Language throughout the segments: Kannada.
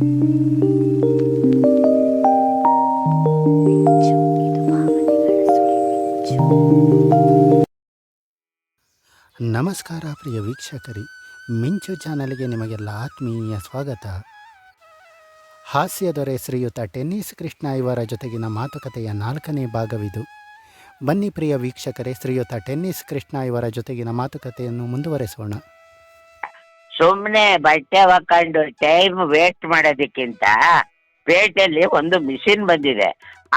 ನಮಸ್ಕಾರ ಪ್ರಿಯ ವೀಕ್ಷಕರಿ, ಮಿಂಚು ಚಾನಲ್ಗೆ ನಿಮಗೆಲ್ಲ ಆತ್ಮೀಯ ಸ್ವಾಗತ. ಹಾಸ್ಯ ದೊರೆ ಶ್ರೀಯುತ ಟೆನ್ನಿಸ್ ಕೃಷ್ಣ ಇವರ ಜೊತೆಗಿನ ಮಾತುಕತೆಯ 4ನೇ ಭಾಗವಿದು. ಬನ್ನಿ ಪ್ರಿಯ ವೀಕ್ಷಕರೇ, ಶ್ರೀಯುತ ಟೆನ್ನಿಸ್ ಕೃಷ್ಣ ಇವರ ಜೊತೆಗಿನ ಮಾತುಕತೆಯನ್ನು ಮುಂದುವರೆಸೋಣ. ಸುಮ್ಮನೆ ಬಟ್ಟೆ ಹಾಕೊಂಡು ಟೈಮ್ ವೇಸ್ಟ್ ಮಾಡೋದಕ್ಕಿಂತ ಪೇಟೆಯಲ್ಲಿ ಒಂದು ಮಿಷಿನ್ ಬಂದಿದೆ.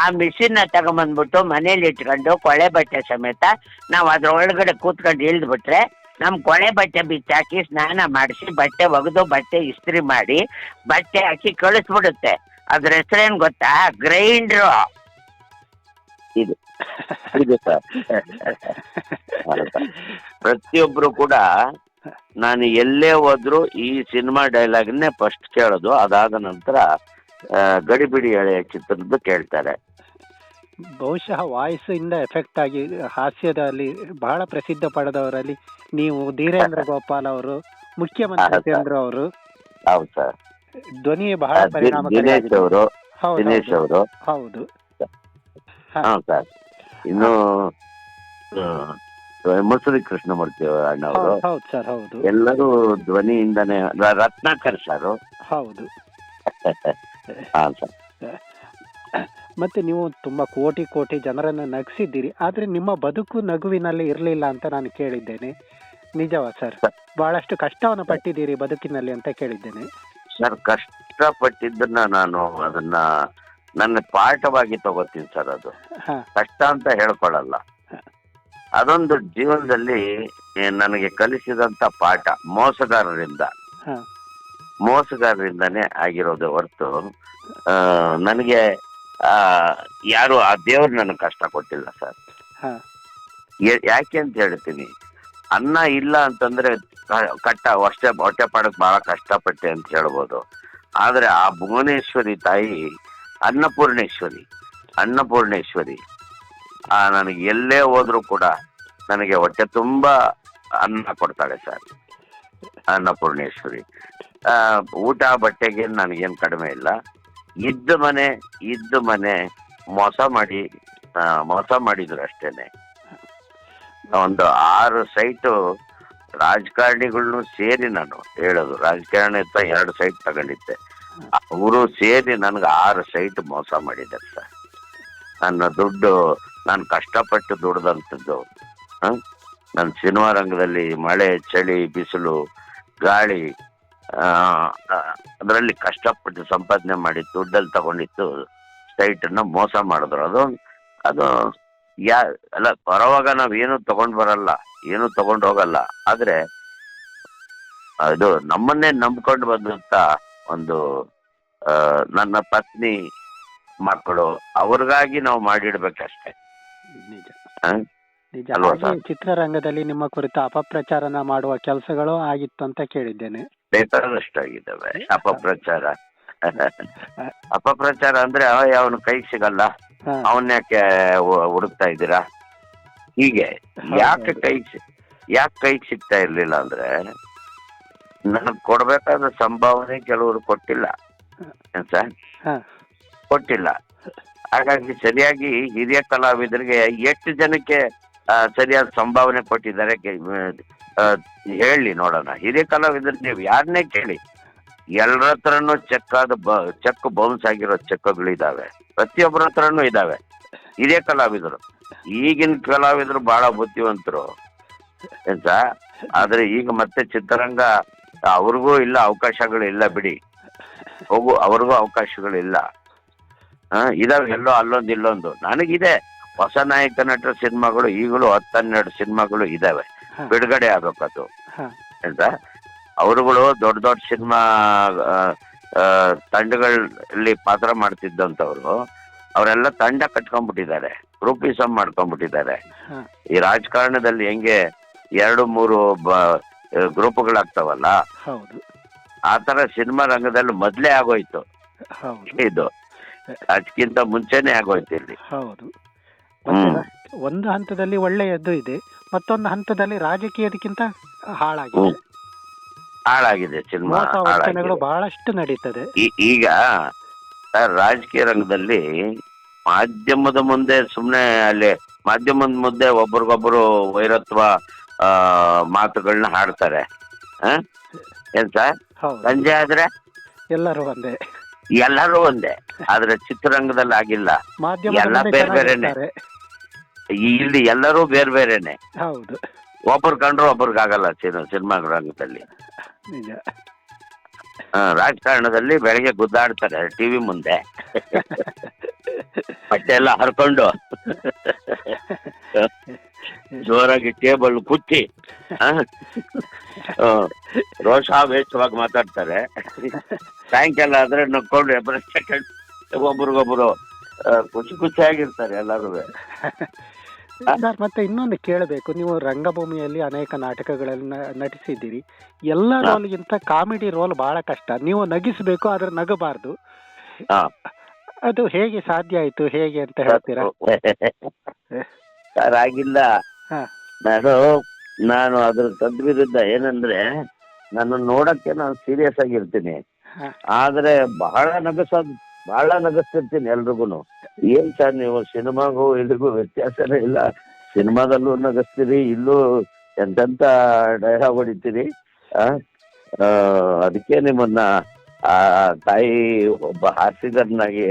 ಆ ಮಿಷಿನ್ ತಗೊಂಬಂದ್ಬಿಟ್ಟು ಮನೇಲಿ ಇಟ್ಕೊಂಡು ಕೊಳೆ ಬಟ್ಟೆ ಸಮೇತ ನಾವು ಅದ್ರ ಒಳಗಡೆ ಕೂತ್ಕೊಂಡು ಇಳಿದ್ಬಿಟ್ರೆ ನಮ್ಮ ಕೊಳೆ ಬಟ್ಟೆ ಬಿಚ್ಚಾಕಿ ಸ್ನಾನ ಮಾಡಿಸಿ ಬಟ್ಟೆ ಒಗೆದು ಬಟ್ಟೆ ಇಸ್ತ್ರಿ ಮಾಡಿ ಬಟ್ಟೆ ಹಾಕಿ ಕಳಿಸ್ಬಿಡುತ್ತೆ. ಅದ್ರ ಹೆಸರೇನು ಗೊತ್ತಾ? ಗ್ರೈಂಡ್ರು. ಇದು ಇದು ಸರ್, ಪ್ರತಿಯೊಬ್ರು ಕೂಡ ನಾನು ಎಲ್ಲೇ ಹೋದ್ರು ಈ ಸಿನಿಮಾ ಡೈಲಾಗ್ನೇ ಫಸ್ಟ್ ಕೇಳೋದು. ಅದಾದ ನಂತರ ಗಡಿಬಿಡಿ ಎಳೆಯ ಚಿತ್ರದ್ದು ಕೇಳ್ತಾರೆ. ಬಹುಶಃ ವಾಯ್ಸ್ ಇಂದ ಎಫೆಕ್ಟ್ ಆಗಿ ಹಾಸ್ಯದಲ್ಲಿ ಬಹಳ ಪ್ರಸಿದ್ಧ ಪಡೆದವರಲ್ಲಿ ನೀವು ಧೀರೇಂದ್ರ ಗೋಪಾಲ್ ಅವರು, ಮುಖ್ಯಮಂತ್ರಿ ಚಂದ್ರ ಅವರು. ಹೌದು ಸರ್, ಧ್ವನಿ ಬಹಳ ದಿನೇಶ್ ಅವರು. ದಿನೇಶ್ ಅವರು ಹೌದು. ಹಾ ಸರ್, ಇನ್ನು ಮುಸುರಿ ಕೃಷ್ಣಮೂರ್ತಿ ಅಣ್ಣವರು. ಹೌದು ಸರ್, ಹೌದು. ಎಲ್ಲರೂ ಧ್ವನಿಯಿಂದಾನೆ. ರತ್ನಾಕರ್ ಸರ್. ಹೌದು. ಹಾ ಸರ್. ಮತ್ತೆ ನೀವು ತುಂಬಾ ಕೋಟಿ ಕೋಟಿ ಜನರನ್ನು ನಗಿಸಿದ್ದೀರಿ, ಆದ್ರೆ ನಿಮ್ಮ ಬದುಕು ನಗುವಿನಲ್ಲಿ ಇರಲಿಲ್ಲ ಅಂತ ನಾನು ಕೇಳಿದ್ದೇನೆ. ನಿಜವಾ ಸರ್? ಬಹಳಷ್ಟು ಕಷ್ಟವನ್ನು ಪಟ್ಟಿದ್ದೀರಿ ಬದುಕಿನಲ್ಲಿ ಅಂತ ಕೇಳಿದ್ದೇನೆ. ಸರ್, ಕಷ್ಟಪಟ್ಟಿದ್ದನ್ನ ನಾನು ಅದನ್ನ ನನ್ನ ಪಾಠವಾಗಿ ತಗೋತೀನಿ ಸರ್. ಅದು ಕಷ್ಟ ಅಂತ ಹೇಳ್ಕೊಳಲ್ಲ. ಅದೊಂದು ಜೀವನದಲ್ಲಿ ನನಗೆ ಕಲಿಸಿದಂತ ಪಾಠ. ಮೋಸಗಾರರಿಂದಾನೇ ಆಗಿರೋದು ಹೊರತು ನನಗೆ ಯಾರು ಆ ದೇವ್ರು ನನಗೆ ಕಷ್ಟ ಕೊಟ್ಟಿಲ್ಲ ಸರ್. ಯಾಕೆ ಅಂತ ಹೇಳ್ತೀನಿ, ಅನ್ನ ಇಲ್ಲ ಅಂತಂದ್ರೆ ಹೊಟ್ಟೆ ಪಾಡಕ್ ಬಹಳ ಕಷ್ಟಪಟ್ಟೆ ಅಂತ ಹೇಳ್ಬೋದು. ಆದ್ರೆ ಆ ಭುವನೇಶ್ವರಿ ತಾಯಿ ಅನ್ನಪೂರ್ಣೇಶ್ವರಿ ನನಗೆ ಎಲ್ಲೇ ಹೋದ್ರು ಕೂಡ ನನಗೆ ಹೊಟ್ಟೆ ತುಂಬಾ ಅನ್ನ ಕೊಡ್ತಾಳೆ ಸರ್. ಅನ್ನಪೂರ್ಣೇಶ್ವರಿ ಊಟ ಬಟ್ಟೆಗೆ ನನಗೇನು ಕಡಿಮೆ ಇಲ್ಲ. ಇದ್ದ ಮನೆ ಮೋಸ ಮಾಡಿದ್ರು ಅಷ್ಟೇನೆ. ಒಂದು 6 ಸೈಟು ರಾಜಕಾರಣಿಗಳನ್ನು ಸೇರಿ ನಾನು ಹೇಳೋದು, ರಾಜಕಾರಣಿ ಅಂತ 2 ಸೈಟ್ ತಗೊಂಡಿದ್ದೆ. ಅವರು ಸೇರಿ ನನಗೆ 6 ಸೈಟ್ ಮೋಸ ಮಾಡಿದ್ದಾರೆ ಸರ್. ನನ್ನ ದುಡ್ಡು ನಾನು ಕಷ್ಟಪಟ್ಟು ದುಡ್ದಂಥದ್ದು. ನನ್ನ ಸಿನಿಮಾ ರಂಗದಲ್ಲಿ ಮಳೆ, ಚಳಿ, ಬಿಸಿಲು, ಗಾಳಿ, ಅದರಲ್ಲಿ ಕಷ್ಟಪಟ್ಟು ಸಂಪಾದನೆ ಮಾಡಿ ದುಡ್ಡಲ್ಲಿ ತಗೊಂಡಿತ್ತು ಸೈಟನ್ನ ಮೋಸ ಮಾಡಿದ್ರು. ಅದು ಅಲ್ಲ, ಬರೋವಾಗ ನಾವೇನು ತಗೊಂಡು ಬರಲ್ಲ, ಏನು ತಗೊಂಡು ಹೋಗಲ್ಲ. ಆದ್ರೆ ಅದು ನಮ್ಮನ್ನೇ ನಂಬ್ಕೊಂಡು ಬಂದಂತ ಒಂದು ನನ್ನ ಪತ್ನಿ, ಮಕ್ಕಳು, ಅವ್ರಿಗಾಗಿ ನಾವು ಮಾಡಿಡ್ಬೇಕಷ್ಟೇ. ಚಿತ್ರರಂಗದಲ್ಲಿ ನಿಮ್ಮ ಕುರಿತು ಅಪಪ್ರಚಾರನ ಮಾಡುವ ಕೆಲಸಗಳು ಆಗಿತ್ತು ಅಂತ ಕೇಳಿದ್ದೇನೆ. ಬೇಕಾದಷ್ಟಾಗಿದ್ದಾವೆ ಅಪಪ್ರಚಾರ ಅಂದ್ರೆ ಅವನು ಕೈಗೆ ಸಿಗಲ್ಲ, ಅವನ್ ಯಾಕೆ ಹುಡುಕ್ತಾ ಇದ್ದೀರಾ, ಹೀಗೆ. ಯಾಕೆ ಕೈಗೆ ಸಿಗ್ತಾ ಇರ್ಲಿಲ್ಲ ಅಂದ್ರೆ ನನಗ್ ಕೊಡ್ಬೇಕಾದ ಸಂಭಾವನೆ ಕೆಲವರು ಕೊಟ್ಟಿಲ್ಲ ಸರ್, ಕೊಟ್ಟಿಲ್ಲ. ಹಾಗಾಗಿ ಸರಿಯಾಗಿ ಹಿರಿಯ ಕಲಾವಿದರಿಗೆ ಎಷ್ಟು ಜನಕ್ಕೆ ಸರಿಯಾದ ಸಂಭಾವನೆ ಕೊಟ್ಟಿದ್ದಾರೆ ಹೇಳಿ ನೋಡೋಣ. ಹಿರಿಯ ಕಲಾವಿದರು ನೀವು ಯಾರನ್ನೇ ಕೇಳಿ, ಎಲ್ಲರ ಹತ್ರನೂ ಚೆಕ್ ಬೌನ್ಸ್ ಆಗಿರೋ ಚೆಕ್ಗಳಿದಾವೆ, ಪ್ರತಿಯೊಬ್ಬರ ಹತ್ರನೂ ಇದಾವೆ. ಹಿರಿಯ ಕಲಾವಿದರು, ಈಗಿನ ಕಲಾವಿದರು ಬಹಳ ಬುದ್ಧಿವಂತರು ಎಂತ. ಆದ್ರೆ ಈಗ ಮತ್ತೆ ಚಿತ್ರರಂಗ ಅವ್ರಿಗೂ ಇಲ್ಲ, ಅವಕಾಶಗಳು ಇಲ್ಲ ಬಿಡಿ, ಅವ್ರಿಗೂ ಅವಕಾಶಗಳಿಲ್ಲ. ಇದಾವೆ ಎಲ್ಲೋ ಅಲ್ಲೊಂದು ಇಲ್ಲೊಂದು. ನನಗಿದೆ ಹೊಸ ನಾಯಕ ನಟರ ಸಿನಿಮಾಗಳು ಈಗಲೂ 10-12 ಸಿನಿಮಾಗಳು ಇದಾವೆ, ಬಿಡುಗಡೆ ಆಗ್ಬೇಕದು ಅಂತ. ಅವರುಗಳು ದೊಡ್ಡ ದೊಡ್ಡ ಸಿನಿಮಾ ತಂಡಗಳಲ್ಲಿ ಪಾತ್ರ ಮಾಡ್ತಿದ್ದಂಥವ್ರು ಅವರೆಲ್ಲ ತಂಡ ಕಟ್ಕೊಂಡ್ಬಿಟ್ಟಿದ್ದಾರೆ, ಗ್ರೂಪಿಸಮ್ ಮಾಡ್ಕೊಂಡ್ಬಿಟ್ಟಿದ್ದಾರೆ. ಈ ರಾಜಕಾರಣದಲ್ಲಿ ಹೆಂಗೆ 2-3 ಗ್ರೂಪ್ಗಳಾಗ್ತಾವಲ್ಲ, ಆ ತರ ಸಿನಿಮಾ ರಂಗದಲ್ಲಿ ಮೊದ್ಲೇ ಆಗೋಯ್ತು. ಇದು ಅದಕ್ಕಿಂತ ಮುಂಚೆನೆ ಆಗೋಯ್ತು ಇಲ್ಲಿ. ಹೌದು. ಒಂದು ಹಂತದಲ್ಲಿ ಒಳ್ಳೆಯದ್ದು ಇದೆ, ಮತ್ತೊಂದು ಹಂತದಲ್ಲಿ ರಾಜಕೀಯದಕ್ಕಿಂತ ಹಾಳಾಗಿದೆ. ಹಾಳಾಗಿದೆ ಸಿನಿಮಾ, ಮೋಸ ವಂಚನೆಗಳು ಹಾಳಾಗಿದೆ. ಬಹಳಷ್ಟು ನಡೀತದೆ. ಈಗ ರಾಜಕೀಯ ರಂಗದಲ್ಲಿ ಮಾಧ್ಯಮದ ಮುಂದೆ ಸುಮ್ಮನೆ ಅಲ್ಲಿ ಮಾಧ್ಯಮದ ಮುಂದೆ ಒಬ್ರಿಗೊಬ್ರು ವೈರತ್ವ ಮಾತುಗಳನ್ನ ಹಾಡ್ತಾರೆ. ಏನ್ ಸರ್, ಹೌದು, ಸಂಜೆ ಆದ್ರೆ ಎಲ್ಲರೂ ಒಂದೇ. ಎಲ್ಲರೂ ಒಂದೇ. ಆದ್ರೆ ಚಿತ್ರರಂಗದಲ್ಲಿ ಆಗಿಲ್ಲ, ಮಾಧ್ಯಮದ ಎಲ್ಲ ಮುಂದೆ ಬೇರೆ ಬೇರೆನೆ. ಚೆನ್ನಾಗಿರ್ತಾರೆ. ಇಲ್ಲಿ ಎಲ್ಲರೂ ಬೇರೆ ಬೇರೆನೆ. ಹೌದು, ಒಬ್ರು ಕಂಡ್ರು ಒಬ್ರಿಗಾಗಲ್ಲ ಸಿನಿಮಾ ರಂಗದಲ್ಲಿ. ನಿಜ. ರಾಜಕಾರಣದಲ್ಲಿ ಬೆಳಗ್ಗೆ ಗುದ್ದಾಡ್ತಾರೆ ಟಿವಿ ಮುಂದೆ, ಬಟ್ಟೆ ಎಲ್ಲ ಹರ್ಕೊಂಡು ಜೋರಾಗಿ ಟೇಬಲ್ ಕುಚ್ಚಿ ರೋಷಾವೇಶವಾಗಿ ಮಾತಾಡ್ತಾರೆ. ಸಾಯಂಕಾಲ ಆದ್ರೆ ನಕ್ಕೊಂಡು ಎಬ್ಬರ ಸೆಕೆಂಡ್ ಒಬ್ರಿಗೊಬ್ರು ಖುಷಿ ಖುಷಿಯಾಗಿರ್ತಾರೆ ಎಲ್ಲರೂ. ಸರ್, ಮತ್ತೆ ಇನ್ನೊಂದು ಕೇಳಬೇಕು. ನೀವು ರಂಗಭೂಮಿಯಲ್ಲಿ ಅನೇಕ ನಾಟಕಗಳಲ್ಲಿ ನಟಿಸಿದ್ದೀರಿ. ಎಲ್ಲ ರೋಲ್ಗಿಂತ ಕಾಮಿಡಿ ರೋಲ್ ಬಹಳ ಕಷ್ಟ. ನೀವು ನಗಿಸ್ಬೇಕು, ಆದ್ರೆ ನಗಬಾರ್ದು. ಅದು ಹೇಗೆ ಸಾಧ್ಯ ಆಯ್ತು, ಹೇಗೆ ಅಂತ ಹೇಳ್ತೀರಾ? ಸರ್, ಆಗಿಲ್ಲ. ನಾನು ಅದ್ರ ತದ್ವಿರುದ್ಧ. ಏನಂದ್ರೆ, ನಾನು ನೋಡಕ್ಕೆ ನಾನು ಸೀರಿಯಸ್ ಆಗಿರ್ತೀನಿ, ಆದ್ರೆ ಬಹಳ ನಗಿಸ್ತಿರ್ತೀನಿ ಎಲ್ರಿಗೂ. ಏನ್ ಸರ್ ನೀವು ಸಿನಿಮಾಗೂ ಇಲ್ಲಿಗೂ ವ್ಯತ್ಯಾಸನೇ ಇಲ್ಲ, ಸಿನಿಮಾದಲ್ಲೂ ನಗಿಸ್ತೀರಿ, ಇಲ್ಲೂ ಎಂತೆಂತ ಡೈಲಾಗ್ ಹೊಡಿತೀರಿ. ಅದಕ್ಕೆ ನಿಮ್ಮನ್ನ ಆ ತಾಯಿ ಒಬ್ಬ ಹಾಸ್ಯಗಾರನಾಗಿ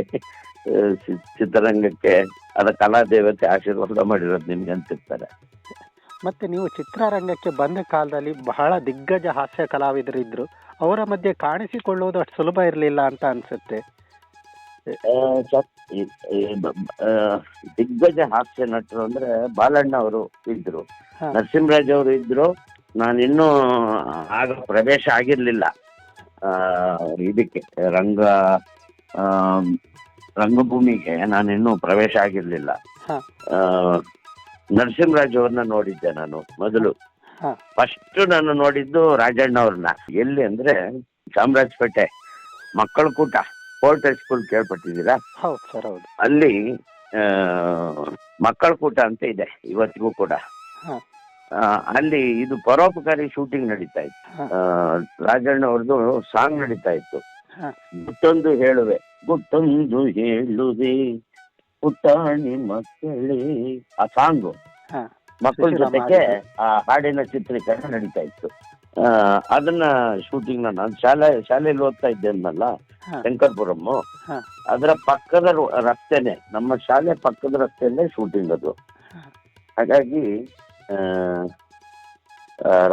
ಚಿತ್ರರಂಗಕ್ಕೆ ಅದ ಕಲಾ ದೇವತೆ ಆಶೀರ್ವಾದ ಮಾಡಿರೋದು ನಿಮ್ಗೆ ಅಂತಿರ್ತಾರೆ. ಮತ್ತೆ ನೀವು ಚಿತ್ರರಂಗಕ್ಕೆ ಬಂದ ಕಾಲದಲ್ಲಿ ಬಹಳ ದಿಗ್ಗಜ ಹಾಸ್ಯ ಕಲಾವಿದರಿದ್ರು. ಅವರ ಮಧ್ಯೆ ಕಾಣಿಸಿಕೊಳ್ಳುವುದು ಅಷ್ಟು ಸುಲಭ ಇರಲಿಲ್ಲ ಅಂತ ಅನ್ಸುತ್ತೆ. ದಿಗ್ಗಜ ಹಾಸ್ಯ ನಟರು ಅಂದ್ರೆ ಬಾಲಣ್ಣ ಅವರು ಇದ್ರು, ನರಸಿಂಹರಾಜ್ ಅವರು ಇದ್ರು. ನಾನಿನ್ನೂ ಆಗ ಪ್ರವೇಶ ಆಗಿರ್ಲಿಲ್ಲ ಇದಕ್ಕೆ, ರಂಗಭೂಮಿಗೆ ನಾನಿನ್ನೂ ಪ್ರವೇಶ ಆಗಿರ್ಲಿಲ್ಲ. ನರಸಿಂಹರಾಜ್ ಅವ್ರನ್ನ ನೋಡಿದ್ದೆ ನಾನು ಮೊದಲು. ಫಸ್ಟ್ ನಾನು ನೋಡಿದ್ದು ರಾಜಣ್ಣ ಅವ್ರನ್ನ. ಎಲ್ಲಿ ಅಂದ್ರೆ ಚಾಮರಾಜಪೇಟೆ ಮಕ್ಕಳ ಕೂಟ, ಫೋರ್ಟ್ ಹೈಸ್ಕೂಲ್ ಕೇಳ್ಪಟ್ಟಿದ್ದೀರಾ? ಹೌದು ಸರ್, ಹೌದು. ಅಲ್ಲಿ ಮಕ್ಕಳ ಕೂಟ ಅಂತ ಇದೆ ಇವತ್ತಿಗೂ ಕೂಡ. ಅಲ್ಲಿ ಇದು ಪರೋಪಕಾರಿ ಶೂಟಿಂಗ್ ನಡೀತಾ ಇತ್ತು. ರಾಜಣ್ಣ ಅವ್ರದ್ದು ಸಾಂಗ್ ನಡೀತಾ ಇತ್ತು, ಗುಟ್ಟೊಂದು ಹೇಳುವೆ ಗುಟ್ಟೊಂದು ಹೇಳುವೆ ಪುಟಾಣಿ ಮಕ್ಕಳೇ. ಆ ಸಾಂಗು ಮಕ್ಕಳ ಜೊತೆಗೆ ಆ ಹಾಡಿನ ಚಿತ್ರೀಕರಣ ನಡೀತಾ ಇತ್ತು. ಅದನ್ನ ಶೂಟಿಂಗ್ ನಾನು ಶಾಲೆಯಲ್ಲಿ ಓದ್ತಾ ಇದ್ದೆ ಅನ್ನಲ್ಲ, ಶಂಕರ್ಪುರಂ. ಅದರ ಪಕ್ಕದ ರಸ್ತೆನೆ, ನಮ್ಮ ಶಾಲೆ ಪಕ್ಕದ ರಸ್ತೆಯಲ್ಲೇ ಶೂಟಿಂಗ್ ಅದು. ಹಾಗಾಗಿ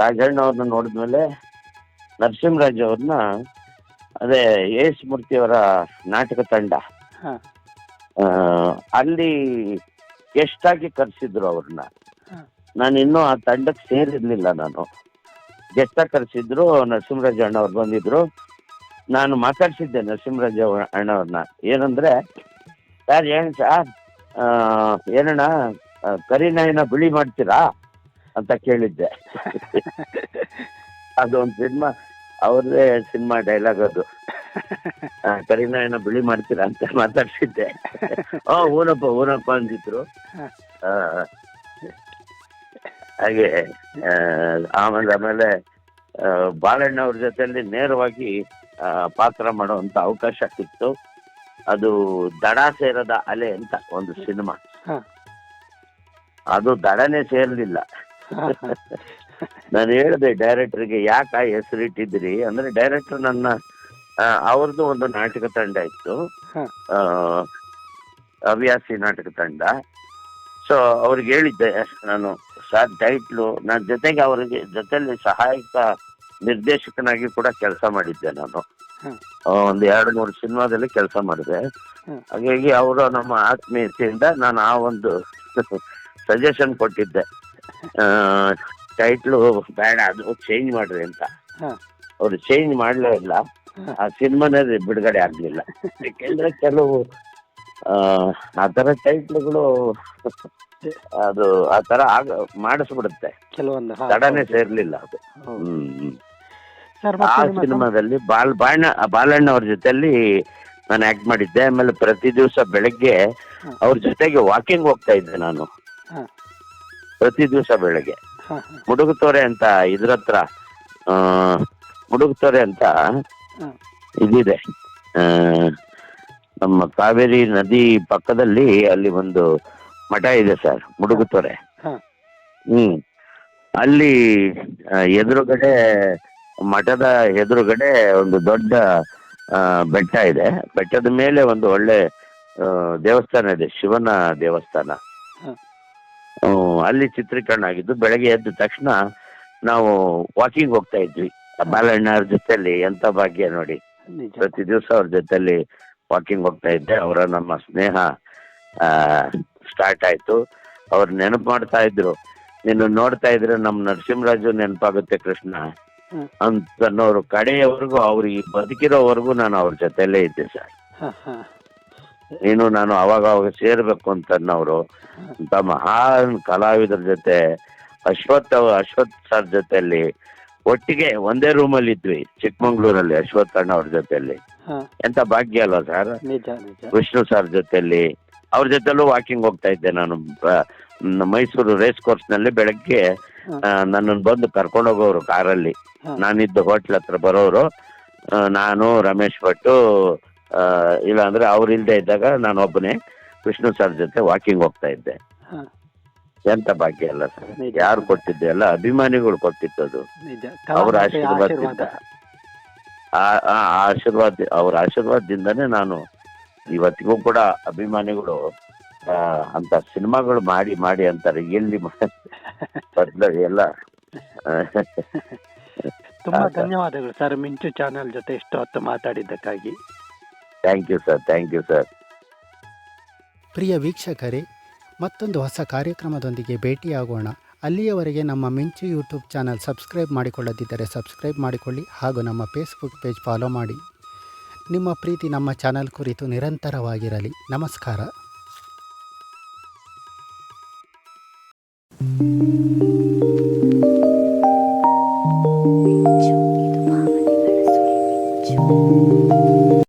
ರಾಜಣ್ಣ ಅವ್ರನ್ನ ನೋಡಿದ್ಮೇಲೆ ನರಸಿಂಹರಾಜ್ ಅವ್ರನ್ನ, ಅದೇ ಎಸ್ ಮೂರ್ತಿಯವರ ನಾಟಕ ತಂಡ, ಅಲ್ಲಿ ಗೆಸ್ಟ್ ಕರೆಸಿದ್ರು ಅವ್ರನ್ನ. ನಾನು ಇನ್ನೂ ಆ ತಂಡಕ್ಕೆ ಸೇರಿರ್ಲಿಲ್ಲ. ನಾನು ಗೆಸ್ಟ್ ಆಗಿ ಕರೆಸಿದ್ರು. ನರಸಿಂಹರಾಜ್ ಅಣ್ಣ ಅವ್ರು ಬಂದಿದ್ರು. ನಾನು ಮಾತಾಡ್ಸಿದ್ದೆ ನರಸಿಂಹರಾಜ್ ಅಣ್ಣವ್ರನ್ನ. ಏನಂದ್ರೆ, ಸರ್ ಏನ್ ಸರ್, ಏನಣ್ಣ ಕರಿನಾಯಿನ ಬಿಳಿ ಮಾಡ್ತೀರಾ ಅಂತ ಕೇಳಿದ್ದೆ. ಅದೊಂದು ಸಿನಿಮಾ, ಅವ್ರದೇ ಸಿನಿಮಾ ಡೈಲಾಗ್ ಅದು. ಕರಿನಾಯಿನ ಬಿಳಿ ಮಾಡ್ತೀರಾ ಅಂತ ಮಾತಾಡ್ಸಿದ್ದೆ. ಊನಪ್ಪ ಅಂದಿದ್ರು. ಹಾಗೆ ಆಮೇಲೆ ಬಾಲಣ್ಣ ಅವ್ರ ಜೊತೆಯಲ್ಲಿ ನೇರವಾಗಿ ಪಾತ್ರ ಮಾಡುವಂತ ಅವಕಾಶ ಸಿಕ್ತು. ಅದು ದಡ ಸೇರದ ಅಲೆ ಅಂತ ಒಂದು ಸಿನಿಮಾ. ಅದು ದಡನೆ ಸೇರ್ಲಿಲ್ಲ. ನಾನು ಹೇಳಿದೆ ಡೈರೆಕ್ಟರ್ಗೆ, ಯಾಕ ಹೆಸರಿಟ್ಟಿದ್ರಿ ಅಂದ್ರೆ, ಡೈರೆಕ್ಟರ್ ನನ್ನ ಅವ್ರದ್ದು ಒಂದು ನಾಟಕ ತಂಡ ಇತ್ತು, ಹವ್ಯಾಸಿ ನಾಟಕ ತಂಡ. ಸೊ ಅವ್ರಿಗೆ ಹೇಳಿದ್ದೆ ನಾನು, ಸರ್ ಟೈಟ್ಲು, ನನ್ನ ಜೊತೆಗೆ ಅವರಿಗೆ ಜೊತೆಲಿ ಸಹಾಯಕ ನಿರ್ದೇಶಕನಾಗಿ ಕೂಡ ಕೆಲಸ ಮಾಡಿದ್ದೆ ನಾನು. ಒಂದು 2-3 ಸಿನಿಮಾದಲ್ಲಿ ಕೆಲಸ ಮಾಡಿದೆ. ಹಾಗಾಗಿ ಅವರು ನಮ್ಮ ಆತ್ಮೀಯತೆಯಿಂದ ನಾನು ಆ ಒಂದು ಸಜೆಷನ್ ಕೊಟ್ಟಿದ್ದೆ, ಟೈಟ್ಲು ಬೇಡ, ಅದು ಚೇಂಜ್ ಮಾಡ್ರಿ ಅಂತ. ಅವ್ರು ಚೇಂಜ್ ಮಾಡಲೇ ಇಲ್ಲ. ಆ ಸಿನಿಮಾನೇ ಬಿಡುಗಡೆ ಆಗ್ಲಿಲ್ಲ. ಯಾಕೆಂದ್ರೆ ಕೆಲವು ಆ ತರ ಟೈಟ್ಲ್ಗಳು ಅದು ಆ ತರ ಮಾಡಿಸ್ಬಿಡುತ್ತೆ, ಕೆಲವೊಂದು ತಡನೆ ಸೇರ್ಲಿಲ್ಲ ಅದು. ಆ ಸಿನಿಮಾದಲ್ಲಿ ಬಾಲಣ್ಣ ಅವ್ರ ಜೊತೆಲಿ ನಾನು ಆಕ್ಟ್ ಮಾಡಿದ್ದೆ. ಆಮೇಲೆ ಪ್ರತಿ ದಿವಸ ಬೆಳಗ್ಗೆ ಅವ್ರ ಜೊತೆಗೆ ವಾಕಿಂಗ್ ಹೋಗ್ತಾ ಇದ್ದೆ ನಾನು. ಪ್ರತಿ ದಿವಸ ಬೆಳಗ್ಗೆ ಮುಡುಗುತೋರೆ ಅಂತ ಇದ್ರತ್ರ ಮುಡುಕ್ತೊರೆ ಅಂತ ಹ್ಮ್. ಇದಿದೆ. ಆ, ನಮ್ಮ ಕಾವೇರಿ ನದಿ ಪಕ್ಕದಲ್ಲಿ ಅಲ್ಲಿ ಒಂದು ಮಠ ಇದೆ ಸರ್, ಮುಡುಗುತೊರೆ. ಹ. ಹ್ಮ್. ಅಲ್ಲಿ ಎದುರುಗಡೆ, ಮಠದ ಎದುರುಗಡೆ ಒಂದು ದೊಡ್ಡ ಬೆಟ್ಟ ಇದೆ. ಬೆಟ್ಟದ ಮೇಲೆ ಒಂದು ಒಳ್ಳೆ ದೇವಸ್ಥಾನ ಇದೆ, ಶಿವನ ದೇವಸ್ಥಾನ. ಹ. ಅಲ್ಲಿ ಚಿತ್ರೀಕರಣ ಆಗಿದ್ದು. ಬೆಳಗ್ಗೆ ಎದ್ದ ತಕ್ಷಣ ನಾವು ವಾಕಿಂಗ್ ಹೋಗ್ತಾ ಇದ್ವಿ ಬಾಲಣ್ಣ ಅವ್ರ ಜೊತೆಲಿ. ಎಂತ ಭಾಗ್ಯ ನೋಡಿ, ನಿಜ. ಪ್ರತಿ ದಿವಸ ಅವ್ರ ಜೊತೆಲಿ ವಾಕಿಂಗ್ ಹೋಗ್ತಾ ಇದ್ದೆ. ಅವರ ನಮ್ಮ ಸ್ನೇಹ ಸ್ಟಾರ್ಟ್ ಆಯ್ತು. ಅವ್ರು ನೆನಪು ಮಾಡ್ತಾ ಇದ್ರು, ನೀನು ನೋಡ್ತಾ ಇದ್ರೆ ನಮ್ ನರಸಿಂಹರಾಜು ನೆನಪಾಗುತ್ತೆ ಕೃಷ್ಣ ಹ್ಮ್. ಅಂತನ್ನೋರು. ಕಡೆಯವರೆಗೂ ಅವ್ರು ಈ ಬದುಕಿರೋವರೆಗೂ ನಾನು ಅವ್ರ ಜೊತೆಲೇ ಇದ್ದೆ ಸರ್. ಹ, ಹ. ನೀನು ನಾನು ಅವಾಗ ಸೇರ್ಬೇಕು ಅಂತನ್ನೋರು. ಅಂತ ಮಹಾನ್ ಕಲಾವಿದರ ಜೊತೆ ಅಶ್ವಥ್ ಸರ್ ಜೊತೆಯಲ್ಲಿ ಒಟ್ಟಿಗೆ ಒಂದೇ ರೂಮಲ್ಲಿ ಇದ್ವಿ ಚಿಕ್ಕಮಂಗ್ಳೂರಲ್ಲಿ, ಅಶ್ವಥ್ ಅಣ್ಣ ಅವ್ರ ಜೊತೆಯಲ್ಲಿ. ಹ. ಎಂತ ಭಾಗ್ಯ ಅಲ್ವಾ ಸರ್. ನಿಜ ನಿಜ. ವಿಷ್ಣು ಸರ್ ಜೊತೆಯಲ್ಲಿ, ಅವ್ರ ಜೊತೆಲೂ ವಾಕಿಂಗ್ ಹೋಗ್ತಾ ಇದ್ದೆ ನಾನು. ಮೈಸೂರು ರೇಸ್ ಕೋರ್ಸ್ ನಲ್ಲಿ ಬೆಳಗ್ಗೆ ಹ. ನನ್ನನ್ನು ಬಂದು ಕರ್ಕೊಂಡು ಹೋಗೋರು ಕಾರಲ್ಲಿ. ಹ. ನಾನಿದ್ದ ಹೋಟ್ಲ್ ಹತ್ರ ಬರೋರು. ನಾನು ರಮೇಶ್ ಭಟ್ಟು, ಇಲ್ಲ ಅಂದ್ರೆ ಅವ್ರು ಇಲ್ದೇ ಇದ್ದಾಗ ನಾನು ಒಬ್ಬನೇ ವಿಷ್ಣು ಸರ್ ಜೊತೆ ವಾಕಿಂಗ್ ಹೋಗ್ತಾ ಇದ್ದೆ. ಹ. ಎಂತ ಭಾಗ್ಯ ಅಲ್ಲ ಸರ್. ನಿಜ. ಯಾರು ಕೊಟ್ಟಿದ್ದೆ ಅಲ್ಲ, ಅಭಿಮಾನಿಗಳು ಕೊಟ್ಟಿದ್ದದು. ನಿಜ. ಅವ್ರ ಕಲಾಮಾತೆಯ ಆಶೀರ್ವಾದದಿಂದ, ಅವ್ರ ಆಶೀರ್ವಾದದಿಂದನೇ ನಾನು ಇವತ್ತಿಗೂ ಕೂಡ ಅಭಿಮಾನಿಗಳು ಅಂತ ಸಿನಿಮಾಗಳು ಮಾಡಿ ಮಾಡಿ ಅಂತಾರೆ, ಎಲ್ಲಿ ಬದಲ ಎಲ್ಲ. ತುಂಬಾ ಧನ್ಯವಾದಗಳು ಸರ್, ಮಿಂಚು ಚಾನೆಲ್ ಜೊತೆ ಇಷ್ಟು ಹೊತ್ತು ಮಾತಾಡಿದ್ದಕ್ಕಾಗಿ. Thank you sir, thank you sir. ಪ್ರಿಯ ವೀಕ್ಷಕರೇ, ಮತ್ತೊಂದು ಹೊಸ ಕಾರ್ಯಕ್ರಮದೊಂದಿಗೆ ಭೇಟಿಯಾಗೋಣ. ಅಲ್ಲಿಯವರೆಗೆ ನಮ್ಮ ಮಿಂಚು ಯೂಟ್ಯೂಬ್ ಚಾನಲ್ ಸಬ್ಸ್ಕ್ರೈಬ್ ಮಾಡಿಕೊಳ್ಳದಿದ್ದರೆ ಸಬ್ಸ್ಕ್ರೈಬ್ ಮಾಡಿಕೊಳ್ಳಿ, ಹಾಗೂ ನಮ್ಮ ಫೇಸ್ಬುಕ್ ಪೇಜ್ ಫಾಲೋ ಮಾಡಿ. ನಿಮ್ಮ ಪ್ರೀತಿ ನಮ್ಮ ಚಾನಲ್ ಕುರಿತು ನಿರಂತರವಾಗಿರಲಿ. ನಮಸ್ಕಾರ. ಮಿಂಚು, ಇದು ಭಾವನೆಗಳ ಸುಳಿವು. ಮಿಂಚು.